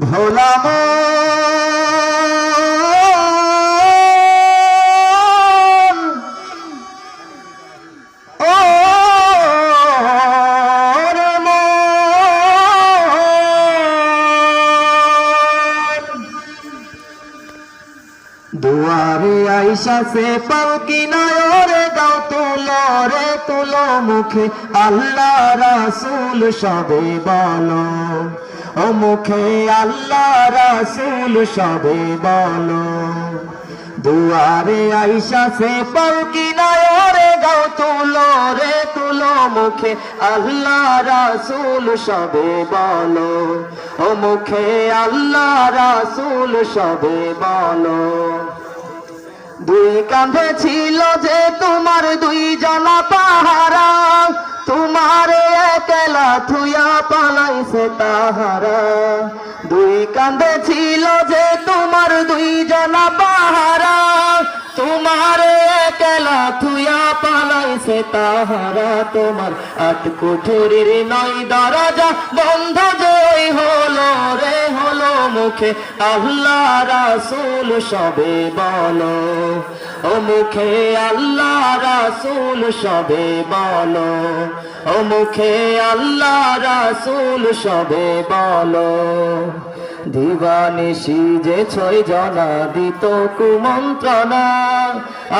ভোলা दुआरे आयशा से पलकी नयरे गाओ तुलो रे तुलो मुखे अल्लाह रसूल सबे बोलो ओ मुखे अल्लाह रसूल सबे बोलो दुआरे आयशा से पलकी नयरे गाओ तुलो रे तुलो मुखे अल्लाह रसूल सबे बोलो ओ मुखे अल्लाह रसूल सबे बोलो দুই কাঁধে ছিল যে তোমার দুই জনা পাহারা তোমার একলা থুয়া পালাইছে তাহারা দুই কাঁধে ছিল যে তোমার দুই জনা পাহারা তোমার একলা থুয়া পালাইছে তাহারা তোমার আট কুঠুরির নয় দরজা বন্ধ জয় হলো রে হলো মুখে আল্লাহ রাসূল সবে বলো ও মুখে আল্লাহ রাসূল সবে বলো ও মুখে আল্লাহ রাসূল সবে বলো দিবানিশি যে ছয় জনা দিত কুমন্ত্রণা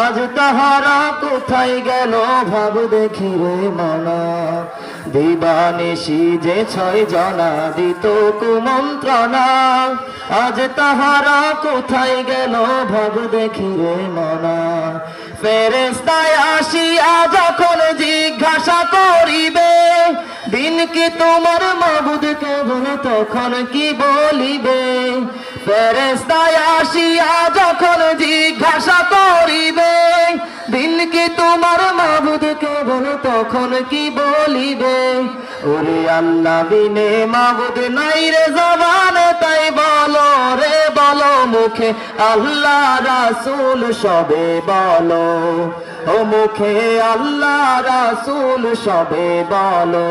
আজ তাহারা কোথায় গেল ভাব দেখি রে মনা দিবানিশি যে ছয় জনা দিত কুমন্ত্রণা আজ তাহারা কোথায় গেল ভাব দেখি রে মনা ফেরেশতায় আসিয়া যখন জিজ্ঞাসা করিবে দিন কি তোমার মাবুদ কেবল তখন কি বলিবে ফেরেশতায় আসিয়া যখন জিজ্ঞাসা করিবে দিন কি তোমার মাবুদ কেবল তখন কি বলিবে ওরে আল্লাহ বিনে মাবুদ নাই রে জবানে তাই বলো রে বলো মুখে আল্লাহ রাসূল সবে বলো ও মুখে আল্লাহ রাসূল সবে বলো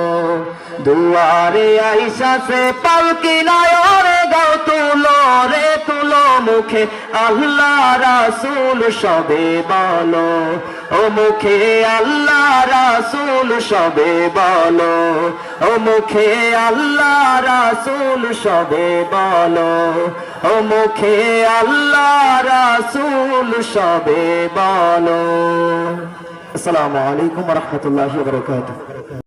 দুয়ারে আয়শা সে পালকি নয়রে গাও তুলো রে তুলো মুখে আল্লাহ রাসূল সবে বলো ও মুখে আল্লাহ রাসূল সবে বলো ও মুখে আল্লাহ রাসূল সবে বলো ও মুখে আল্লাহ রাসূল সবে বলো। আসসালামু আলাইকুম ওয়া রাহমাতুল্লাহি ওয়া বারাকাতুহু।